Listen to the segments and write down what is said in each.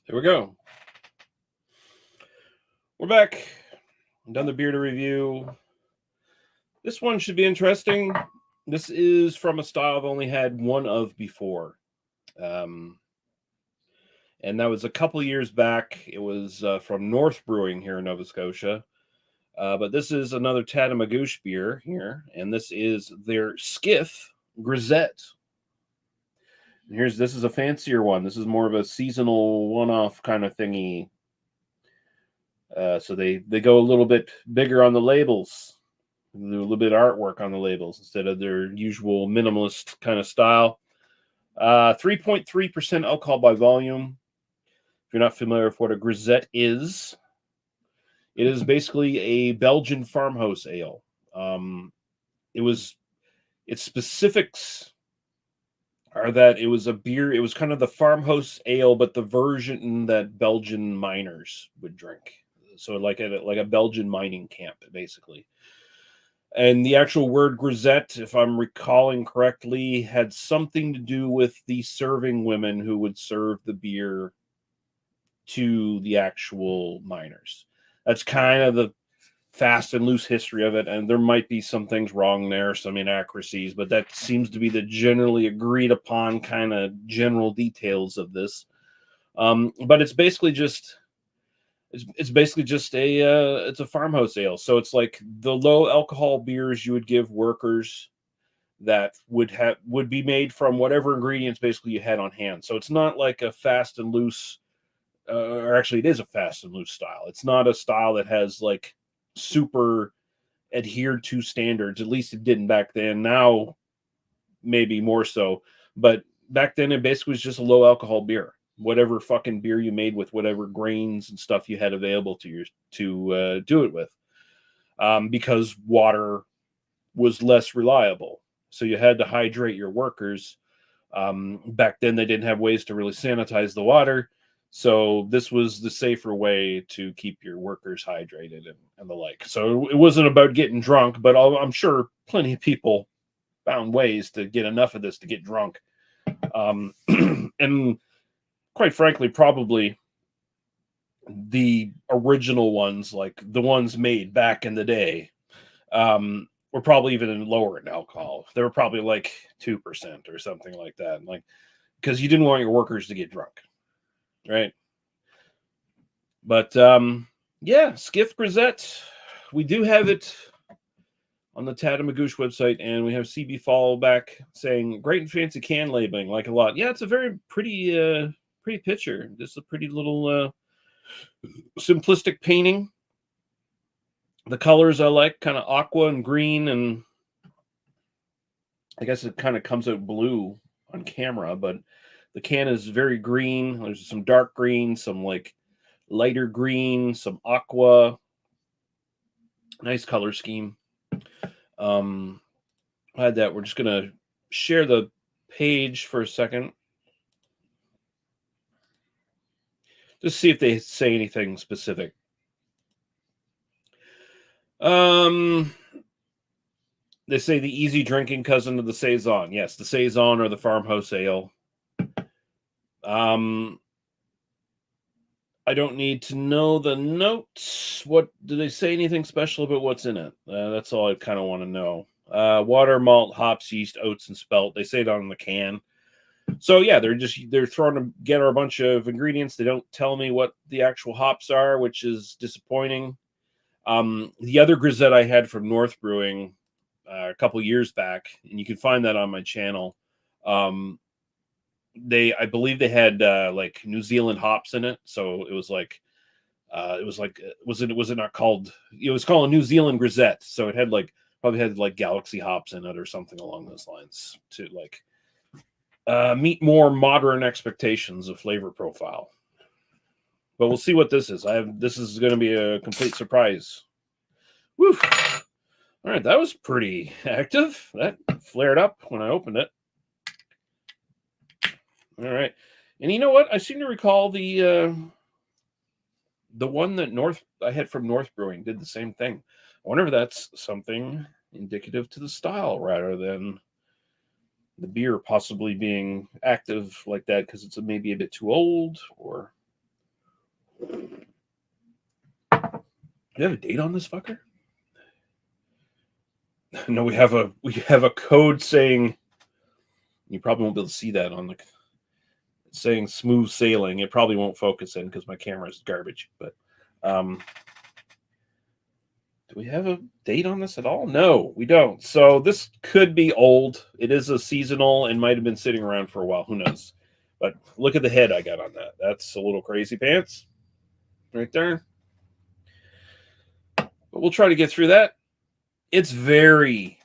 There we go. We're back. Done the beer to review. This one should be interesting. This is from a style I've only had one of before. Um, and that was a couple years back. It was from North Brewing here in Nova Scotia. But this is another Tatamagouche beer here, and this is their Skiff Grisette. This is a fancier one. This is more of a seasonal one-off kind of thingy. So they go a little bit bigger on the labels, do a little bit of artwork on the labels instead of their usual minimalist kind of style. 3.3% alcohol by volume. If you're not familiar with what a Grisette is, it is basically a Belgian farmhouse ale. Its specifics are that it was a beer. It was kind of the farmhouse ale, but the version that Belgian miners would drink. So like a Belgian mining camp, basically. And the actual word grisette, if I'm recalling correctly, had something to do with the serving women who would serve the beer to the actual miners. That's kind of the fast and loose history of it, and there might be some things wrong there, some inaccuracies, but that seems to be the generally agreed upon kind of general details of this. But it's basically just it's a farmhouse ale. So it's like the low alcohol beers you would give workers that would be made from whatever ingredients basically you had on hand. So it's not like a fast and loose, or actually it is a fast and loose style. It's not a style that has like super adhered to standards. At least it didn't back then. Now maybe more so, but back then it basically was just a low alcohol beer. Whatever fucking beer you made with whatever grains and stuff you had available to do it with, because water was less reliable, so you had to hydrate your workers. Back then they didn't have ways to really sanitize the water, so this was the safer way to keep your workers hydrated and the like. So it wasn't about getting drunk, but I'm sure plenty of people found ways to get enough of this to get drunk. And quite frankly, probably the original ones, like the ones made back in the day, were probably even lower in alcohol. They were probably like 2% or something like that. Like, because you didn't want your workers to get drunk, right? But yeah, Skiff Grisette. We do have it on the Tatamagouche website, and we have CB follow back saying great and fancy can labeling, like a lot. Yeah, it's a very pretty picture. Just a pretty little simplistic painting. The colors I like, kind of aqua and green, and I guess it kind of comes out blue on camera, but the can is very green. There's some dark green, some like lighter green, some aqua. Nice color scheme. I had that. We're just gonna share the page for a second. Just see if they say anything specific. They say the easy drinking cousin of the saison. Yes, the saison or the farmhouse ale. I don't need to know the notes. What do they say? Anything special about what's in it? That's all I kind of want to know. Water, malt, hops, yeast, oats, and spelt. They say it on the can. So yeah, they're throwing together a bunch of ingredients. They don't tell me what the actual hops are, which is disappointing. The other grisette I had from North Brewing a couple years back, and you can find that on my channel. I believe they had like New Zealand hops in it, so was it not called? It was called a New Zealand Grisette, so it had probably had like Galaxy hops in it or something along those lines to like meet more modern expectations of flavor profile. But we'll see what this is. This is going to be a complete surprise. Woo! All right, that was pretty active. That flared up when I opened it. All right, and you know what? I seem to recall the one that I had from North Brewing did the same thing. I wonder if that's something indicative to the style rather than the beer possibly being active like that because it's maybe a bit too old, or Do you have a date on this fucker? No, we have a code saying, you probably won't be able to see that on the, it's saying smooth sailing. It probably won't focus in because my camera is garbage. But do we have a date on this at all? No, we don't. So this could be old. It is a seasonal and might have been sitting around for a while. Who knows? But look at the head I got on that. That's a little crazy pants right there. But we'll try to get through that. It's very,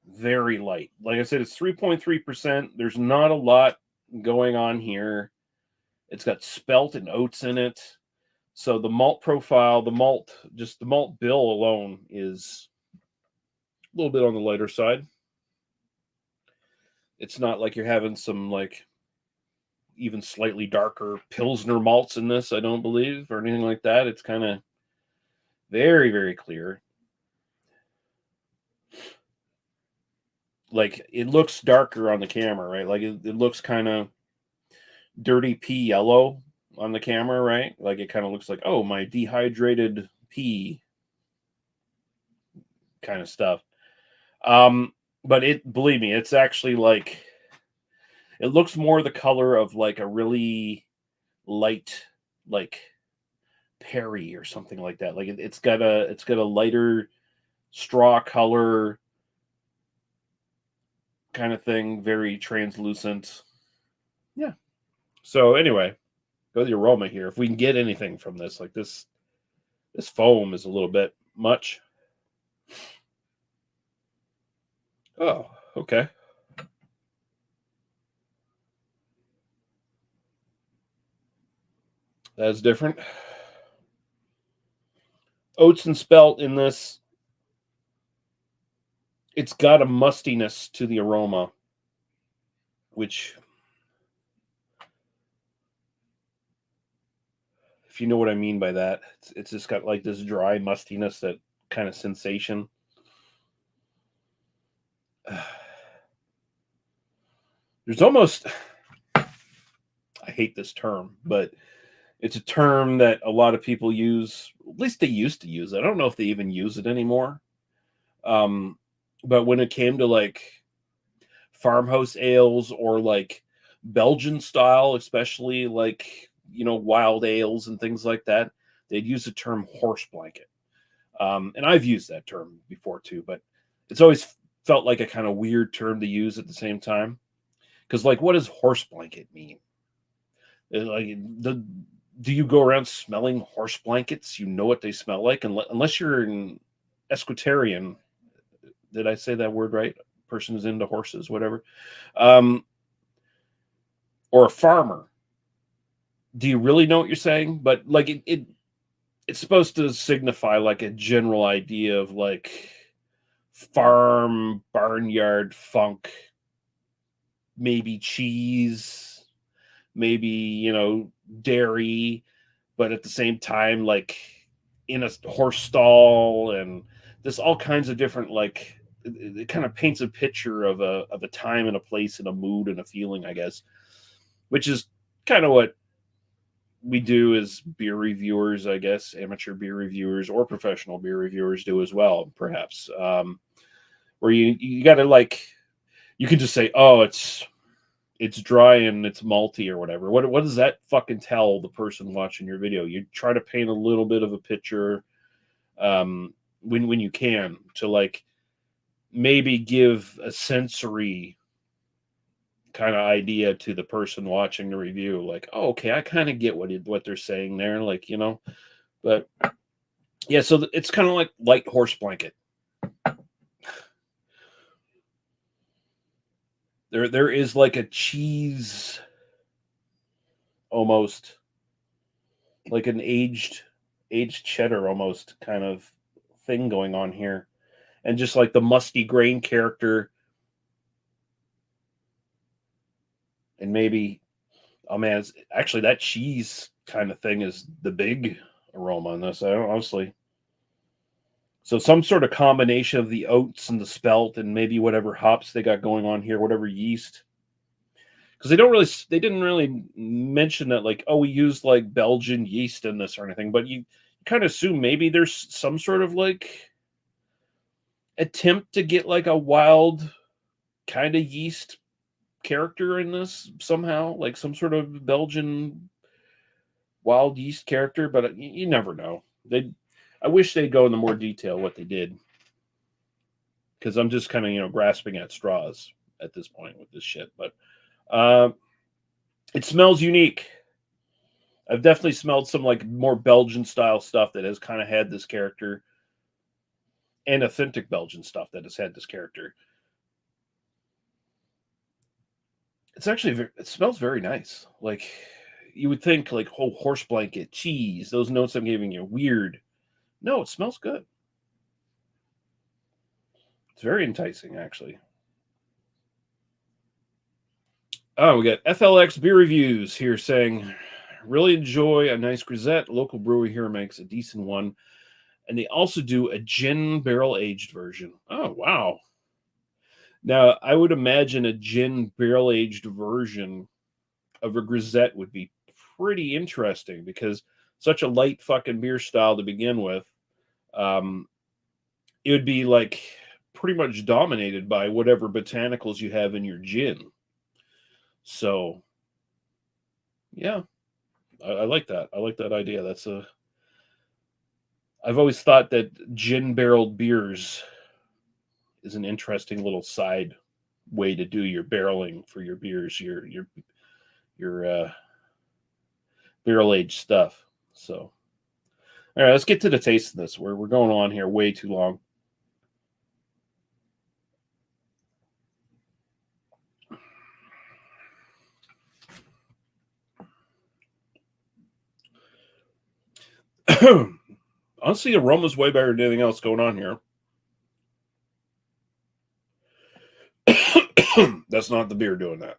very light. Like I said, it's 3.3%. There's not a lot going on here. It's got spelt and oats in it. So the malt profile, the malt bill alone is a little bit on the lighter side. It's not like you're having some like even slightly darker Pilsner malts in this, I don't believe, or anything like that. It's kind of very, very clear. Like it looks darker on the camera, right? Like it looks kind of dirty pea yellow on the camera, right? Like it kind of looks like, oh, my dehydrated pea kind of stuff. But believe me, it's actually like, it looks more the color of like a really light, like Perry or something like that. Like it's got a lighter straw color kind of thing, very translucent. Yeah. So anyway, go to the aroma here. If we can get anything from this, like this foam is a little bit much. Oh, okay. That's different. Oats and spelt in this. It's got a mustiness to the aroma, which, if you know what I mean by that, it's just got like this dry mustiness, that kind of sensation. There's almost, I hate this term, but it's a term that a lot of people use. At least they used to use it. I don't know if they even use it anymore. But when it came to like farmhouse ales or like Belgian style, especially like, wild ales and things like that, they'd use the term horse blanket. And I've used that term before too, but it's always felt like a kind of weird term to use at the same time. Because like, what does horse blanket mean? Like, do you go around smelling horse blankets? You know what they smell like, unless you're an esquitarian. Did I say that word right? Person who's into horses, whatever. Or a farmer. Do you really know what you're saying? But like it's supposed to signify like a general idea of like farm, barnyard funk, maybe cheese, maybe, dairy, but at the same time, like in a horse stall, and there's all kinds of different, like, it kind of paints a picture of a time and a place and a mood and a feeling, I guess, which is kind of what we do as beer reviewers, I guess, amateur beer reviewers or professional beer reviewers do as well, perhaps. Where you got to, like, you can just say, oh, it's dry and it's malty or whatever. What does that fucking tell the person watching your video? You try to paint a little bit of a picture, when you can, to like maybe give a sensory kind of idea to the person watching the review. Like, oh, okay, I kind of get what they're saying there. Like, but yeah, so it's kind of like light horse blanket. There is like a cheese, almost like an aged cheddar almost kind of thing going on here, and just like the musty grain character, and maybe, oh man, actually that cheese kind of thing is the big aroma in this. I don't, honestly. So some sort of combination of the oats and the spelt and maybe whatever hops they got going on here, whatever yeast, because they didn't really mention that, like, oh, we used like Belgian yeast in this or anything, but you kind of assume maybe there's some sort of like attempt to get like a wild kind of yeast character in this somehow, like some sort of Belgian wild yeast character, but you never know. I wish they'd go into more detail what they did, because I'm just kind of grasping at straws at this point with this shit. But uh, it smells unique. I've definitely smelled some like more Belgian style stuff that has kind of had this character, and authentic Belgian stuff that has had this character. It's actually it smells very nice. Like you would think like, oh, horse blanket, cheese, those notes I'm giving you weird. No, it smells good. It's very enticing, actually. Oh, we got FLX beer reviews here saying, really enjoy a nice Grisette. Local brewery here makes a decent one. And they also do a gin barrel aged version. Oh, wow. Now, I would imagine a gin barrel aged version of a Grisette would be pretty interesting, because such a light fucking beer style to begin with. It would be like pretty much dominated by whatever botanicals you have in your gin. So, yeah, I like that. I like that idea. I've always thought that gin barreled beers is an interesting little side way to do your barreling for your beers, your barrel aged stuff. So, all right, let's get to the taste of this. We're going on here way too long. Honestly, the aroma's way better than anything else going on here. That's not the beer doing that.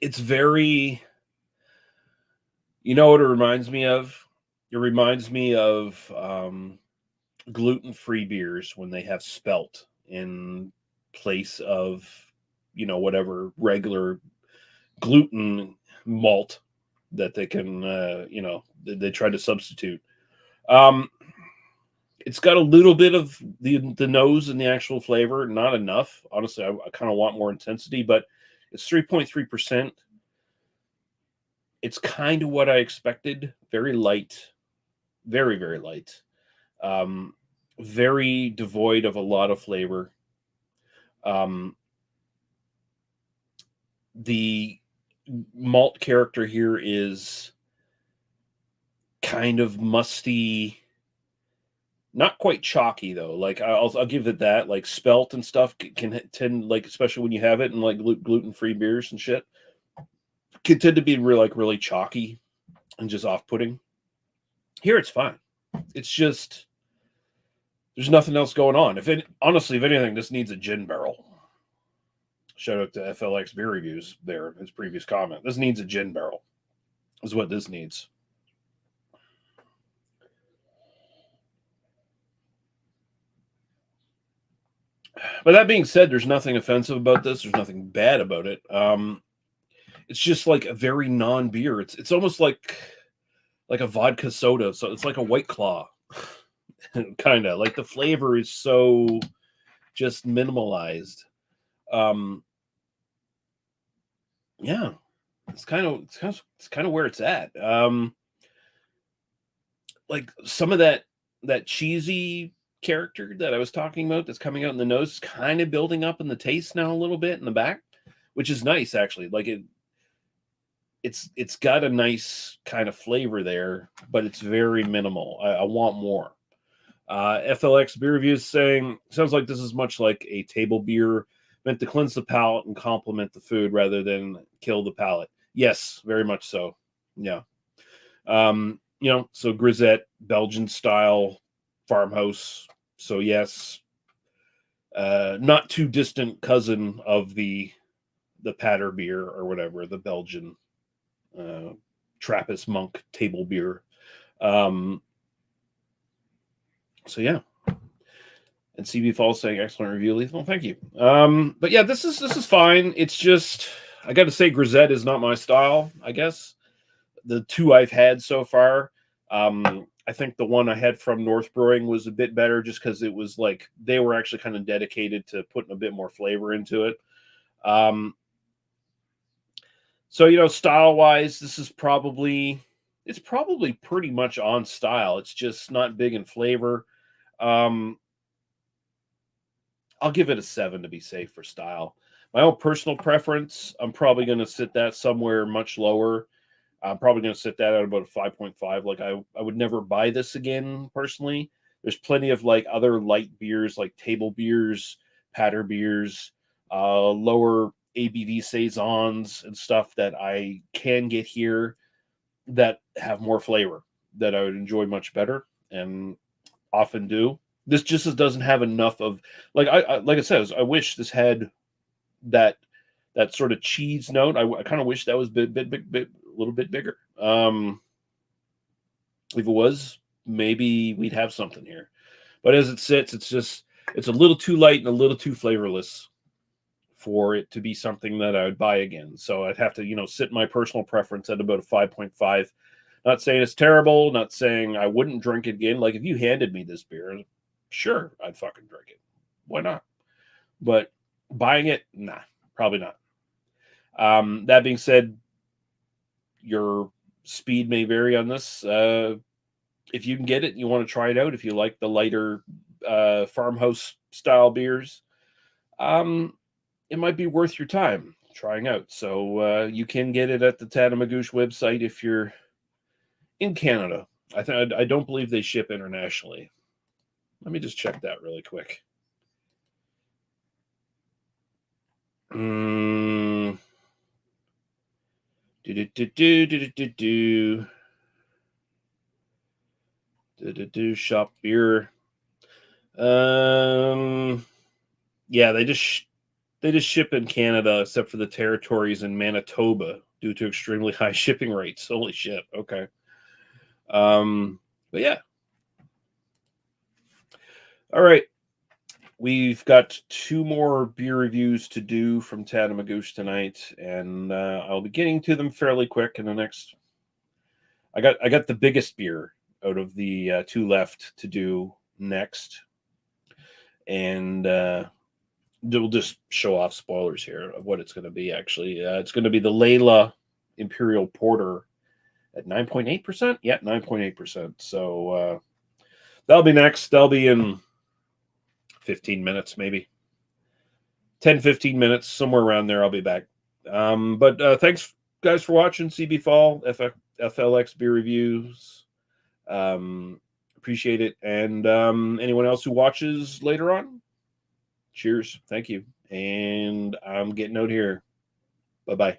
It's very, you know what it reminds me of? It reminds me of gluten-free beers when they have spelt in place of, whatever regular gluten malt that they can, they try to substitute. Um, it's got a little bit of the nose and the actual flavor, not enough. Honestly, I kind of want more intensity, but it's 3.3%. It's kind of what I expected. Very light, very, very light. Um, very devoid of a lot of flavor. Um, the malt character here is kind of musty, not quite chalky though. Like I'll give it that. Like spelt and stuff can tend, like, especially when you have it in like gluten-free beers and shit, can tend to be really chalky and just off-putting. Here it's fine. It's just there's nothing else going on. Honestly, if anything, this needs a gin barrel. Shout out to FLX beer reviews there, his previous comment. This needs a gin barrel, is what this needs. But that being said, there's nothing offensive about this. There's nothing bad about it. It's just like a very non-beer. It's almost like a vodka soda. So it's like a White Claw, kind of. Like the flavor is so just minimalized. Yeah, it's kind of where it's at. Like some of that cheesy character that I was talking about that's coming out in the nose is kind of building up in the taste now a little bit in the back, which is nice actually. Like it's got a nice kind of flavor there, but it's very minimal. I want more. FLX beer reviews saying sounds like this is much like a table beer meant to cleanse the palate and complement the food rather than kill the palate. Yes, very much so. Yeah. So Grisette, Belgian style farmhouse. So yes, not too distant cousin of the Patter beer or whatever, the Belgian Trappist monk table beer. So yeah, And CB Falls saying excellent review, Lethal. Thank you. But yeah, this is fine. It's just I got to say, Grisette is not my style. I guess the two I've had so far. I think the one I had from North Brewing was a bit better, just because it was like they were actually kind of dedicated to putting a bit more flavor into it. So style wise, this is probably pretty much on style. It's just not big in flavor. I'll give it a 7 to be safe for style. My own personal preference, I'm probably going to sit that somewhere much lower. I'm probably going to sit that at about a 5.5. Like I would never buy this again personally. There's plenty of like other light beers, like table beers, patter beers, lower ABV saisons and stuff that I can get here that have more flavor that I would enjoy much better and often do. This just doesn't have enough of like I said, I wish this had that sort of cheese note. I kind of wish that was a little bit bigger. If it was, maybe we'd have something here. But as it sits, it's a little too light and a little too flavorless for it to be something that I would buy again. So I'd have to, sit my personal preference at about a 5.5. Not saying it's terrible, not saying I wouldn't drink it again. Like if you handed me this beer, sure, I'd fucking drink it. Why not? But buying it, nah, probably not. That being said, your speed may vary on this. If you can get it, you want to try it out. If you like the lighter farmhouse style beers, it might be worth your time trying out. So you can get it at the Tatamagouche website if you're in Canada. I don't believe they ship internationally. Let me just check that really quick. Shop beer. Yeah, they just ship in Canada, except for the territories in Manitoba, due to extremely high shipping rates. Holy shit! Okay. But yeah. All right. We've got 2 more beer reviews to do from Tatamagouche tonight, and I'll be getting to them fairly quick in the next. I got the biggest beer out of the 2 left to do next, and we'll just show off spoilers here of what it's going to be. Actually, it's going to be the Layla Imperial Porter at 9.8%. Yeah, 9.8%. So that'll be next. That'll be in 15 minutes, maybe 10-15 minutes, somewhere around there. I'll be back. But thanks guys for watching CB Fall FLX beer reviews. Appreciate it. And anyone else who watches later on, cheers. Thank you. And I'm getting out here. Bye-bye.